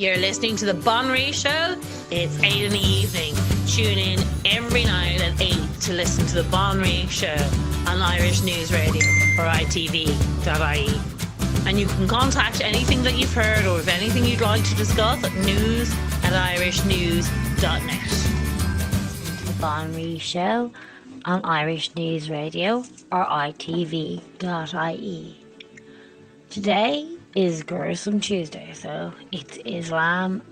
You're listening to the Banríon Show. It's 8 in the evening. Tune in every night at 8 to listen to the Banríon Show on Irish News Radio or ITV.ie. And you can contact anything that you've heard or if anything you'd like to discuss at news@irishnews.net. The Banríon Show on Irish News Radio or ITV.ie. Today is Gruesome Tuesday, so it's Islam,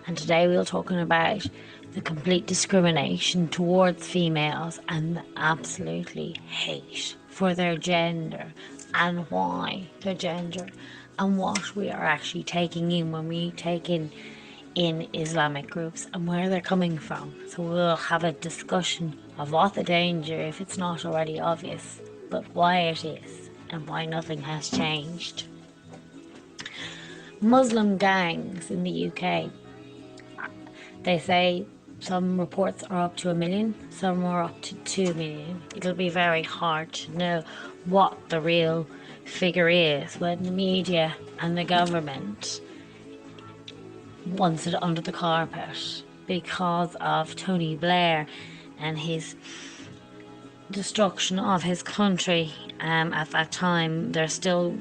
and today we're talking about the complete discrimination towards females and the absolutely hate for their gender and why their gender and what we are actually taking in when we take in Islamic groups and where they're coming from. So we'll have a discussion of what the danger, if it's not already obvious, but why it is and why nothing has changed. Muslim gangs in the UK, they say some reports are up to 1 million, some are up to 2 million. It'll be very hard to know what the real figure is when the media and the government wants it under the carpet because of Tony Blair and his destruction of his country. At that time, they're still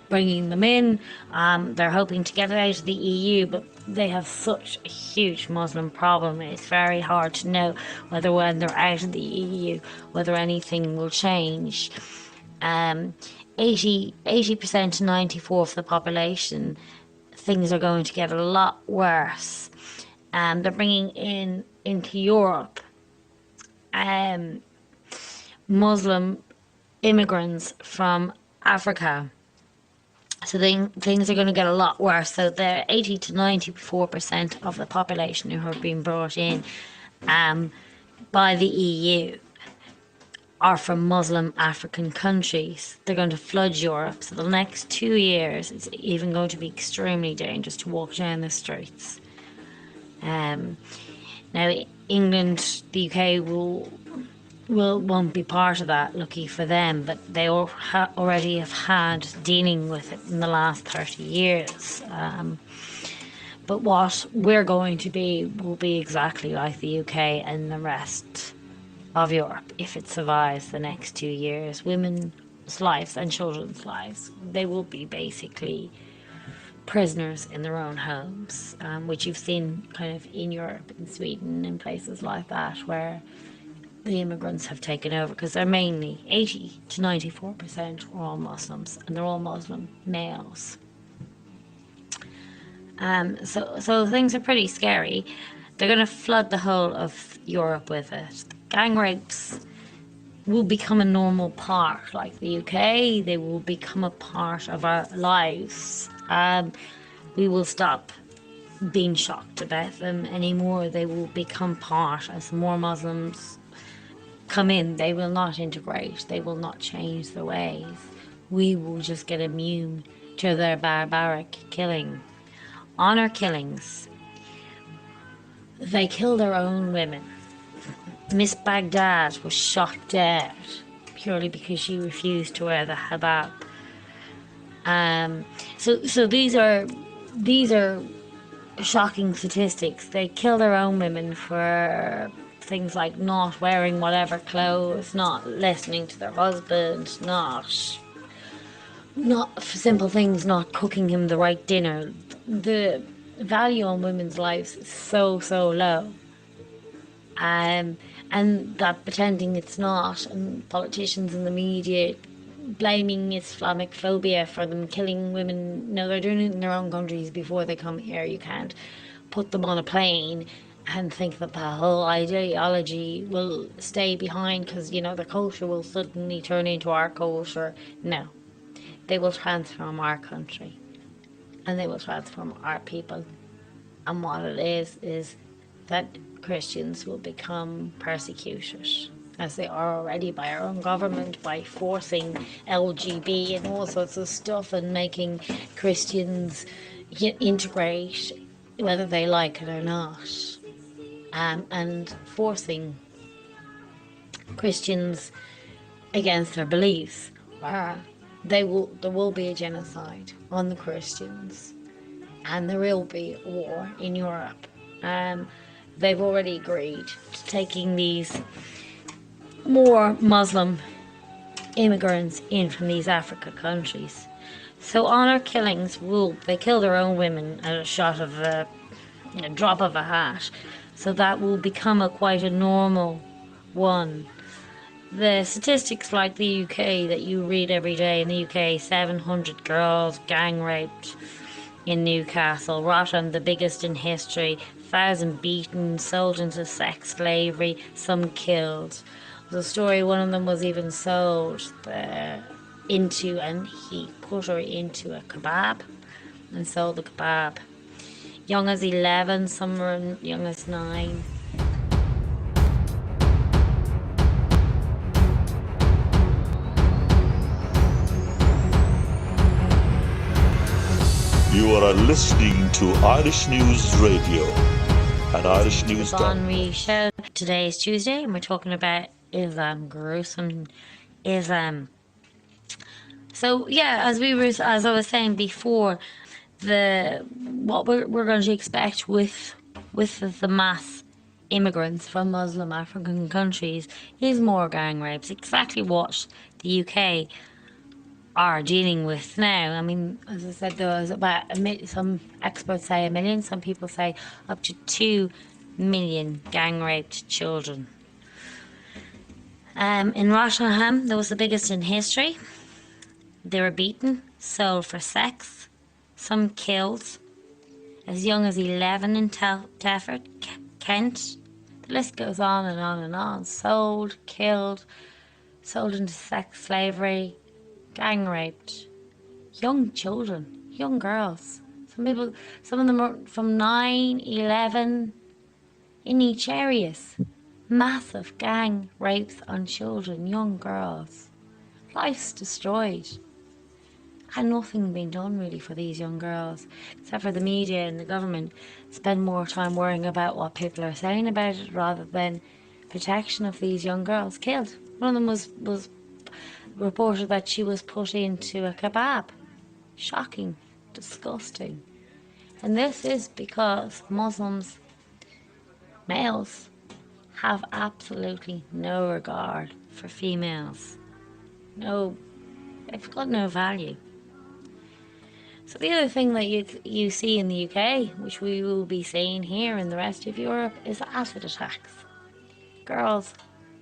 bringing them in. They're hoping to get it out of the EU, but they have such a huge Muslim problem. It's very hard to know whether when they're out of the EU, whether anything will change. 80% to 94% of the population, things are going to get a lot worse. They're bringing into Europe Muslim immigrants from Africa. So things are going to get a lot worse. So the 80 to 94% of the population who have been brought in by the EU are from Muslim African countries. They're going to flood Europe. So the next 2 years, it's even going to be extremely dangerous to walk down the streets. Now, England, the UK won't be part of that, lucky for them, but they already have had dealing with it in the last 30 years. But what we're going to be will be exactly like the UK and the rest of Europe if it survives the next 2 years. Women's lives and children's lives, they will be basically prisoners in their own homes, which you've seen kind of in Europe, in Sweden, in places like that, where the immigrants have taken over, because they're mainly 80 to 94% are all Muslims, and they're all Muslim males. So things are pretty scary. They're going to flood the whole of Europe with it. Gang rapes will become a normal part, like the UK. They will become a part of our lives. We will stop being shocked about them anymore. They will become part. As more Muslims come in, they will not integrate, they will not change their ways. We will just get immune to their barbaric killing. Honour killings. They kill their own women. Miss Baghdad was shot dead purely because she refused to wear the hijab. So these are shocking statistics. They kill their own women for things like not wearing whatever clothes, not listening to their husband, not for simple things, not cooking him the right dinner. The value on women's lives is so low, and that pretending it's not, and politicians and the media blaming Islamic phobia for them killing women. No, they're doing it in their own countries before they come here. You can't put them on a plane and think that the whole ideology will stay behind because, the culture will suddenly turn into our culture. No. They will transform our country. And they will transform our people. And what it is that Christians will become persecuted, as they are already by our own government, by forcing LGB and all sorts of stuff and making Christians integrate whether they like it or not. And forcing Christians against their beliefs. There will be a genocide on the Christians, and there will be war in Europe. They've already agreed to taking these more Muslim immigrants in from these Africa countries. So honor killings they kill their own women at a drop of a hat. So that will become quite a normal one. The statistics like the UK that you read every day, in the UK, 700 girls gang raped in Newcastle, Rotterdam, the biggest in history, 1,000 beaten, sold into sex slavery, some killed. The story, one of them was even sold into, and he put her into a kebab and sold the kebab. Young as 11, some were young as 9. You are listening to Irish News Radio and Irish News. Banríon show. Today is Tuesday, and we're talking about Islam, gruesome Islam. So yeah, as I was saying before, what we're going to expect with the mass immigrants from Muslim African countries is more gang rapes. Exactly what the UK are dealing with now. I mean, as I said, there was about some experts say 1 million, some people say up to 2 million gang raped children. In Rotterdam, that was the biggest in history. They were beaten, sold for sex, some killed, as young as 11 in Telford, Kent. The list goes on and on and on. Sold, killed, sold into sex slavery, gang raped. Young children, young girls. Some of them are from 9, 11 in each areas. Massive gang rapes on children, young girls. Lives destroyed. And nothing being done really for these young girls, except for the media and the government spend more time worrying about what people are saying about it rather than protection of these young girls killed. One of them was reported that she was put into a kebab. Shocking, disgusting. And this is because Muslims, males, have absolutely no regard for females. They've got no value. So the other thing that you see in the UK, which we will be seeing here in the rest of Europe, is acid attacks. Girls'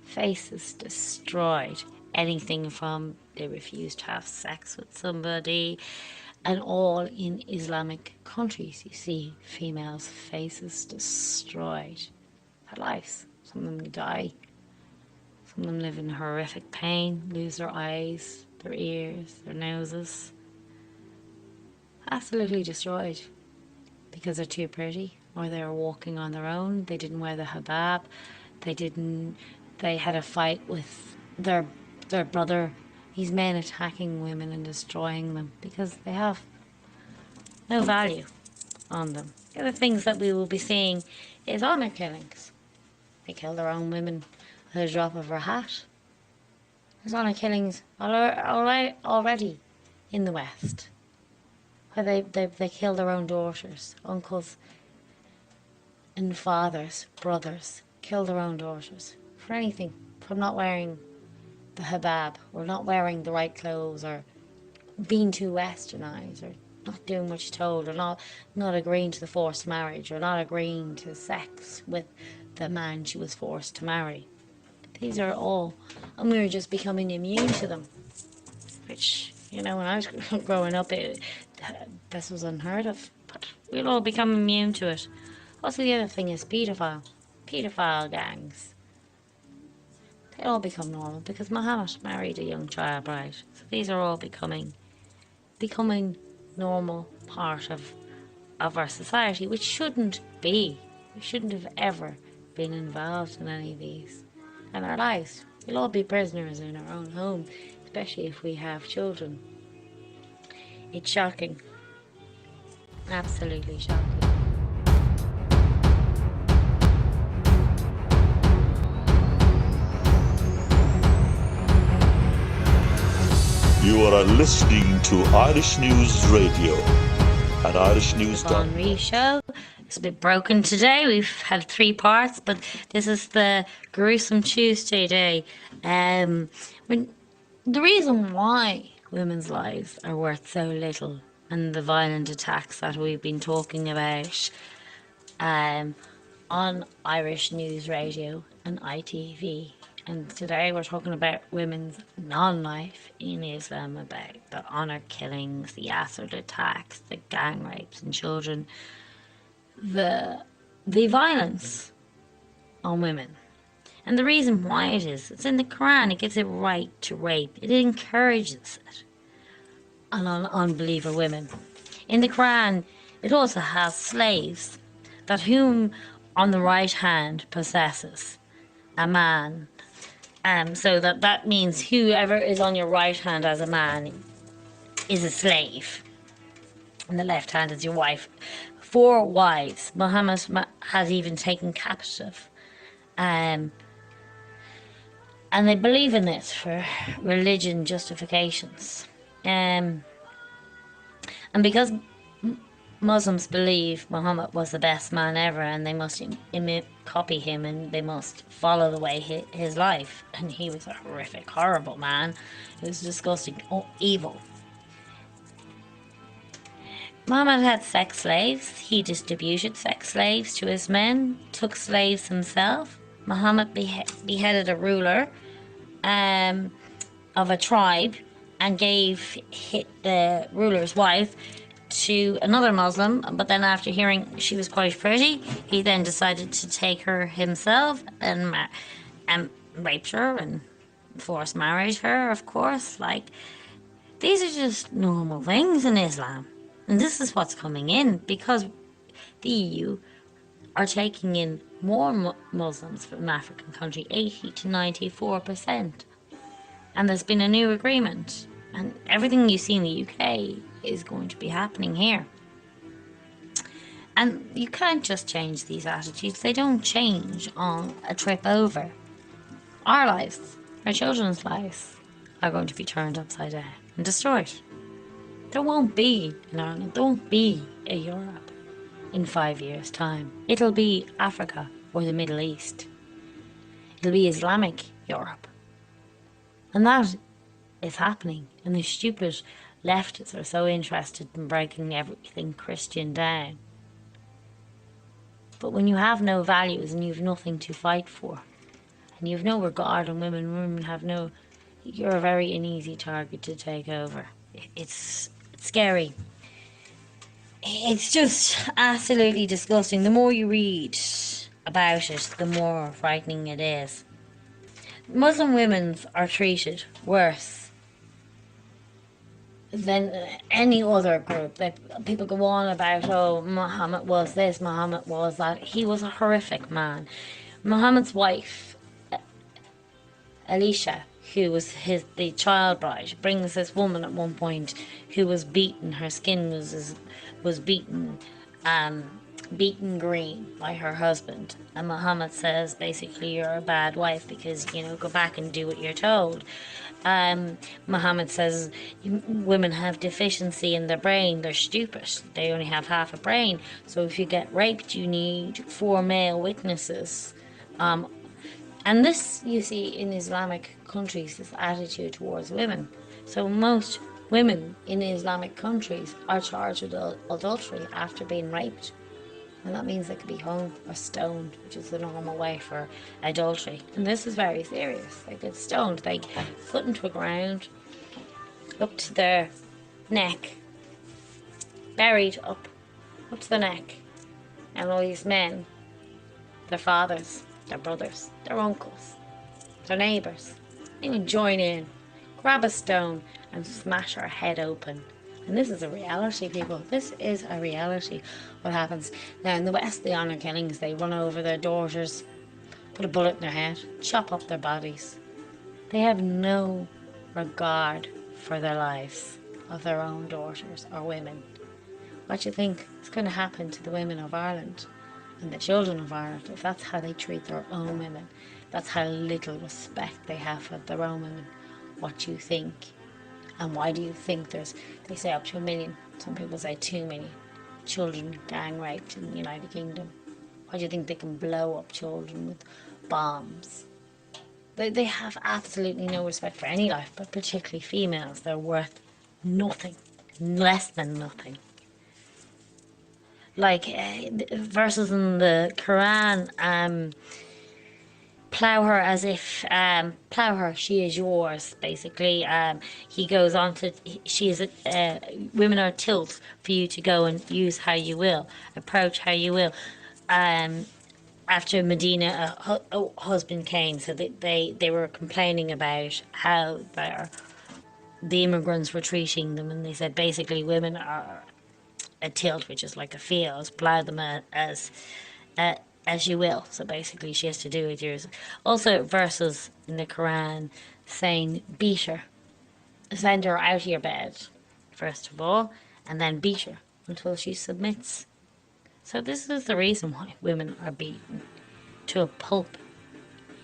faces destroyed. Anything from they refuse to have sex with somebody, and all in Islamic countries you see females' faces destroyed. Their lives. Some of them die. Some of them live in horrific pain, lose their eyes, their ears, their noses. Absolutely destroyed because they're too pretty, or they're walking on their own. They didn't wear the hijab. They had a fight with their brother. These men attacking women and destroying them because they have no value on them. The other things that we will be seeing is honor killings. They kill their own women at a drop of a hat. There's honor killings already in the West, where they kill their own daughters, uncles and fathers, brothers, kill their own daughters for anything, for not wearing the hijab, or not wearing the right clothes, or being too westernized, or not doing what you're told, or not agreeing to the forced marriage, or not agreeing to sex with the man she was forced to marry. These are all, and we were just becoming immune to them, which, when I was growing up, this was unheard of, but we'll all become immune to it. Also, the other thing is pedophile gangs. They all become normal because Muhammad married a young child bride. So these are all becoming normal part of our society, which shouldn't be. We shouldn't have ever been involved in any of these in our lives. We'll all be prisoners in our own home, especially if we have children. It's shocking. Absolutely shocking. You are listening to Irish News Radio at irishnews.com. Banríon show. It's a bit broken today. We've had 3 parts, but this is the gruesome Tuesday day. When the reason why women's lives are worth so little, and the violent attacks that we've been talking about on Irish News Radio and ITV. And today we're talking about women's non-life in Islam, about the honour killings, the acid attacks, the gang rapes and children, the violence on women. And the reason why it's in the Koran. It gives it right to rape. It encourages it on unbeliever women. In the Quran, it also has slaves, that whom on the right hand possesses a man. So that means whoever is on your right hand as a man is a slave, and the left hand is your wife. 4 wives Muhammad has even taken captive, and they believe in this for religion justifications. And because Muslims believe Muhammad was the best man ever, and they must copy him, and they must follow the way his life. And he was a horrific, horrible man. He was disgusting, evil. Muhammad had sex slaves. He distributed sex slaves to his men, took slaves himself. Muhammad beheaded a ruler of a tribe and gave the ruler's wife to another Muslim, but then after hearing she was quite pretty, he then decided to take her himself and raped her and forced married her, of course. Like, these are just normal things in Islam. And this is what's coming in, because the EU are taking in more Muslims from an African country, 80 to 94%. And there's been a new agreement, and everything you see in the UK is going to be happening here. And you can't just change these attitudes. They don't change on a trip over. Our lives, our children's lives, are going to be turned upside down and destroyed. There won't be an Ireland, there won't be a Europe in 5 years' time. It'll be Africa or the Middle East. It'll be Islamic Europe. And that is happening. And the stupid leftists are so interested in breaking everything Christian down. But when you have no values and you have nothing to fight for, and you have no regard on women have no... You're a very easy target to take over. It's scary. It's just absolutely disgusting. The more you read about it, the more frightening it is. Muslim women are treated worse than any other group. People go on about, oh, Muhammad was this, Muhammad was that. He was a horrific man. Muhammad's wife, Alicia, who was the child bride, brings this woman at one point who was beaten. Her skin was beaten green by her husband. And Muhammad says, basically, you're a bad wife because, go back and do what you're told. Muhammad says women have deficiency in their brain. They're stupid. They only have half a brain. So if you get raped, you need 4 male witnesses. And this, you see, in Islamic countries, this attitude towards women. So most women in Islamic countries are charged with adultery after being raped. And that means they could be hung or stoned, which is the normal way for adultery. And this is very serious. They get stoned. They put into the ground, up to their neck, buried up to the neck. And all these men, their fathers, their brothers, their uncles, their neighbours, they would join in, grab a stone and smash her head open. And this is a reality, people. This is a reality, what happens. Now, in the West, the honour killings, they run over their daughters, put a bullet in their head, chop up their bodies. They have no regard for their lives of their own daughters or women. What do you think is going to happen to the women of Ireland and the children of Ireland if that's how they treat their own women? That's how little respect they have for their own women. What do you think? And why do you think they say up to 1 million? Some people say 2 million. children gang raped in the United Kingdom? Why do you think they can blow up children with bombs? They have absolutely no respect for any life, but particularly females. They're worth nothing, less than nothing. Like verses in the Koran, plow her as if, plow her, she is yours, basically. He goes on to, she is, women are tilled for you to go and use how you will, approach how you will. After Medina, a husband came, so they were complaining about how the immigrants were treating them, and they said basically women are a tilt, which is like a field, plow them as you will. So basically, she has to do with yours. Also, verses in the Quran saying beat her, send her out of your bed, first of all, and then beat her until she submits. So this is the reason why women are beaten to a pulp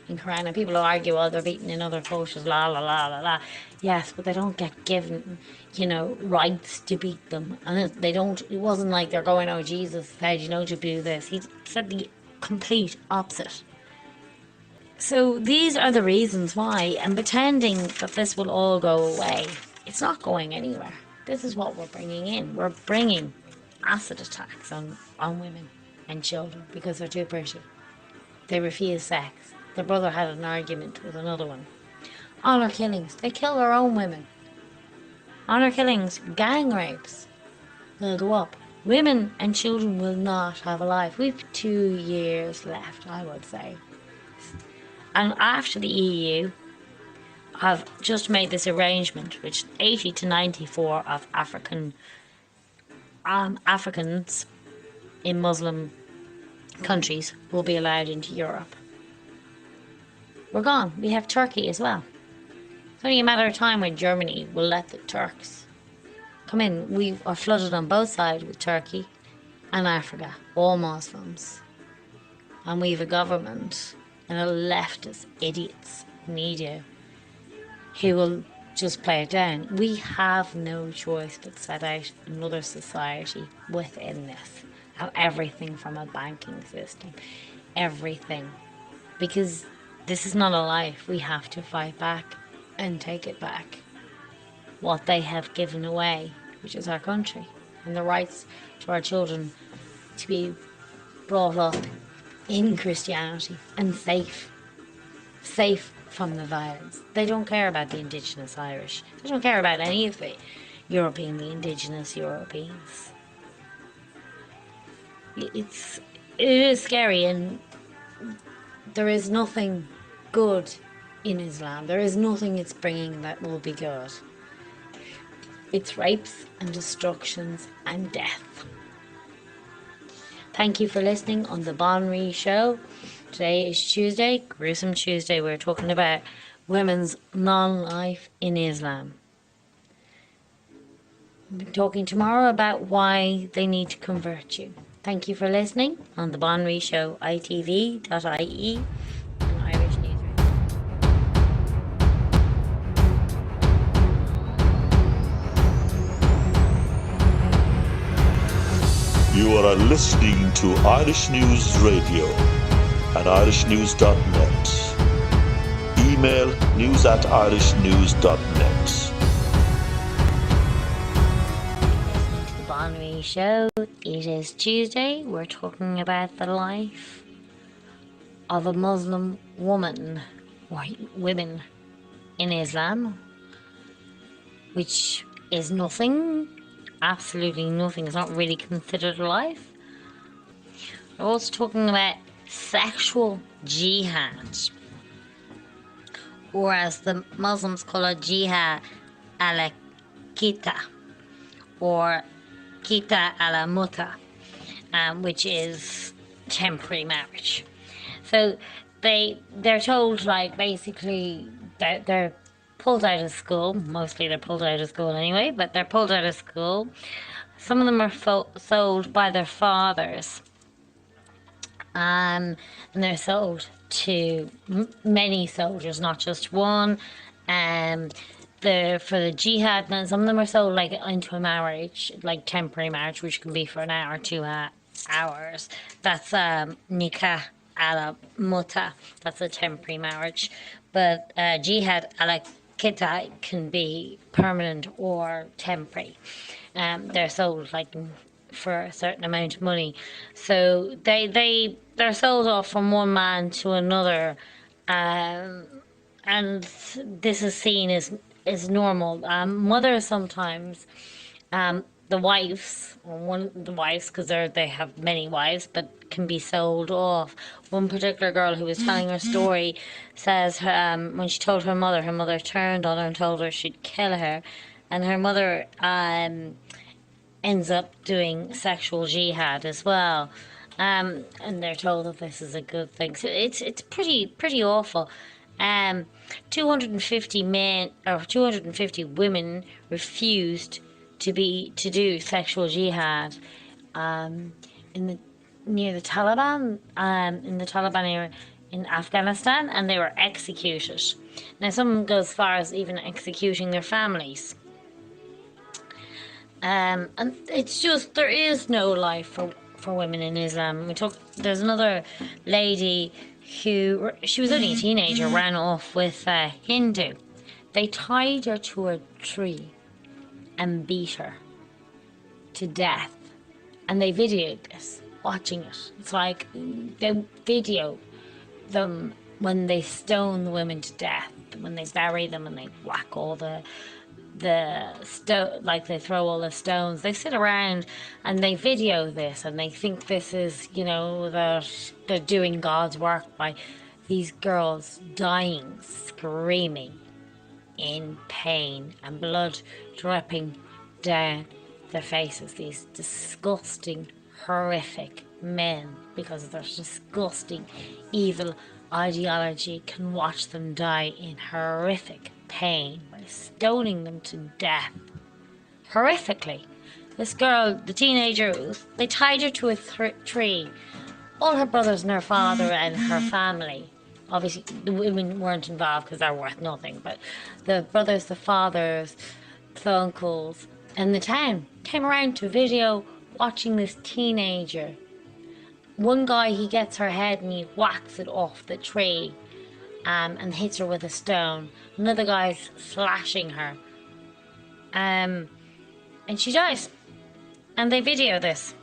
in Quran. And people argue, oh, they're beaten in other cultures, la la la la la. Yes, but they don't get given, rights to beat them. And they don't, it wasn't like they're going, oh, Jesus said, to do this. He said the complete opposite. So these are the reasons why, and pretending that this will all go away, it's not going anywhere. This is what we're bringing in. We're bringing acid attacks on women and children because they're too pretty. They refuse sex. Their brother had an argument with another one. Honor killings. They kill their own women. Honor killings, gang rapes will go up. Women and children will not have a life. We've 2 years left, I would say. And after the EU have just made this arrangement, which 80 to 94 of Africans in Muslim countries will be allowed into Europe. We're gone. We have Turkey as well. It's only a matter of time when Germany will let the Turks come in. We are flooded on both sides with Turkey and Africa, all Muslims. And we have a government and a leftist idiots media who will just play it down. We have no choice but set out another society within this. Have everything from a banking system. Everything. Because this is not a life. We have to fight back and take it back. What they have given away, which is our country, and the rights to our children to be brought up in Christianity and safe from the violence. They don't care about the indigenous Irish. They don't care about any of the indigenous Europeans. It is scary, and there is nothing good in Islam. There is nothing it's bringing that will be good. It's rapes and destructions and death. Thank you for listening on the Banríon Show. Today is Tuesday, Gruesome Tuesday. We're talking about women's non-life in Islam. We'll be talking tomorrow about why they need to convert you. Thank you for listening on the Banríon Show, itv.ie and Irish News Radio. You are listening to Irish News Radio at irishnews.net. Email news@irishnews.net. The Banríon Show. It is Tuesday. We're talking about the life of a Muslim woman or women in Islam, which is nothing, absolutely nothing. It's not really considered a life. We're also talking about sexual jihad, or as the Muslims call it, jihad ala kita, or kita ala muta, which is temporary marriage. So they're told, like, basically that they're pulled out of school. Mostly they're pulled out of school anyway, but they're pulled out of school. Some of them are sold by their fathers, and they're sold to many soldiers, not just one. for the jihad, and some of them are sold like into a marriage, like temporary marriage, which can be for an hour, 2 hours. That's nikah ala muta. That's a temporary marriage, but jihad ala kita can be permanent or temporary. They're sold like for a certain amount of money, so they're sold off from one man to another. And this is seen as normal. Mothers sometimes, the wives, or one of the wives, because they have many wives, but can be sold off. One particular girl who was telling her story says when she told her mother turned on her and told her she'd kill her, and her mother ends up doing sexual jihad as well. And they're told that this is a good thing. So it's pretty awful. 250 men or 250 women refused to do sexual jihad near the Taliban in the Taliban era in Afghanistan, and they were executed. Now some go as far as even executing their families. And it's just, there is no life for women in Islam. There's another lady who, she was only a teenager, ran off with a Hindu. They tied her to a tree and beat her to death. And they videoed this, watching it. It's like they video them when they stone the women to death, when they bury them and they whack all the like they throw all the stones. They sit around and they video this, and they think this is, that they're doing God's work by these girls dying, screaming in pain and blood dripping down their faces. These disgusting, horrific men, because of their disgusting, evil ideology, can watch them die in horrific pain by stoning them to death. Horrifically. This girl, the teenager, they tied her to a tree. All her brothers and her father and her family. Obviously, the women weren't involved because they're worth nothing, but the brothers, the fathers, the uncles, and the town came around to video watching this teenager. One guy, he gets her head and he whacks it off the tree and hits her with a stone. Another guy's slashing her. And she dies. And they video this.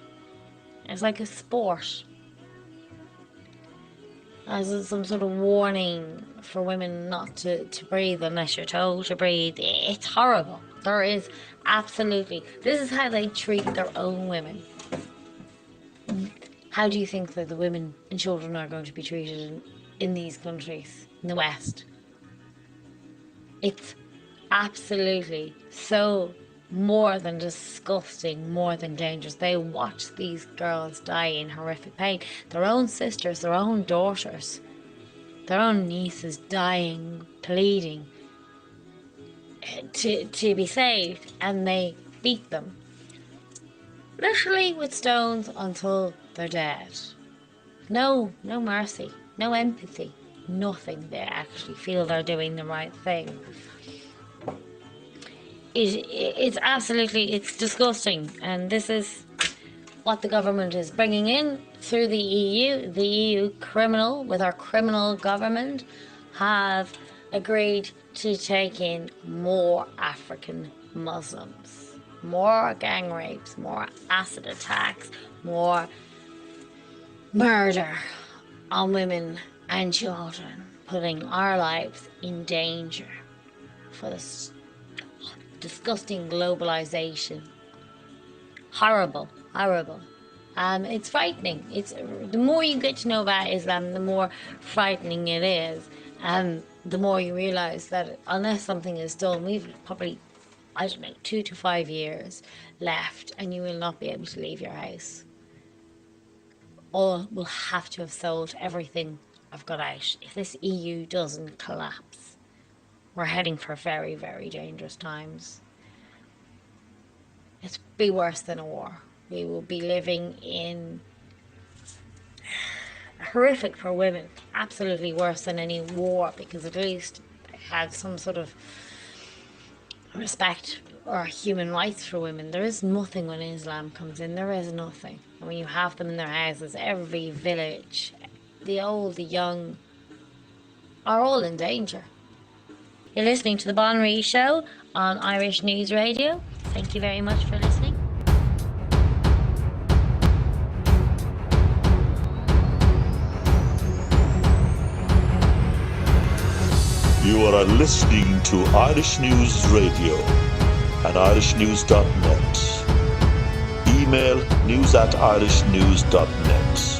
It's like a sport. As some sort of warning for women not to breathe unless you're told to breathe. It's horrible. There is absolutely... This is how they treat their own women. How do you think that the women and children are going to be treated in these countries, in the West? It's absolutely so more than disgusting, more than dangerous. They watch these girls die in horrific pain. Their own sisters, their own daughters, their own nieces dying, pleading to be saved, and they beat them. Literally with stones until they're dead. No mercy, no empathy, nothing. They actually feel they're doing the right thing. It's absolutely, it's disgusting, and this is what the government is bringing in through the EU. The EU with our criminal government, have agreed to take in more African Muslims, more gang rapes, more acid attacks, more murder on women and children, putting our lives in danger for this disgusting globalization. Horrible. It's frightening. It's the more you get to know about Islam, the more frightening it is, and the more you realize that unless something is done, we've probably, 2 to 5 years left, and you will not be able to leave your house. Or we'll have to have sold everything I've got out. If this EU doesn't collapse, we're heading for very, very dangerous times. It'll be worse than a war. We will be living in horrific for women. Absolutely worse than any war, because at least they had some sort of respect or human rights for women. There is nothing when Islam comes in. There is nothing. And when you have them in their houses, every village, the old, the young, are all in danger. You're listening to the Banríon Show on Irish News Radio. Thank you very much for listening. You are listening to Irish News Radio at irishnews.net. Email news@irishnews.net.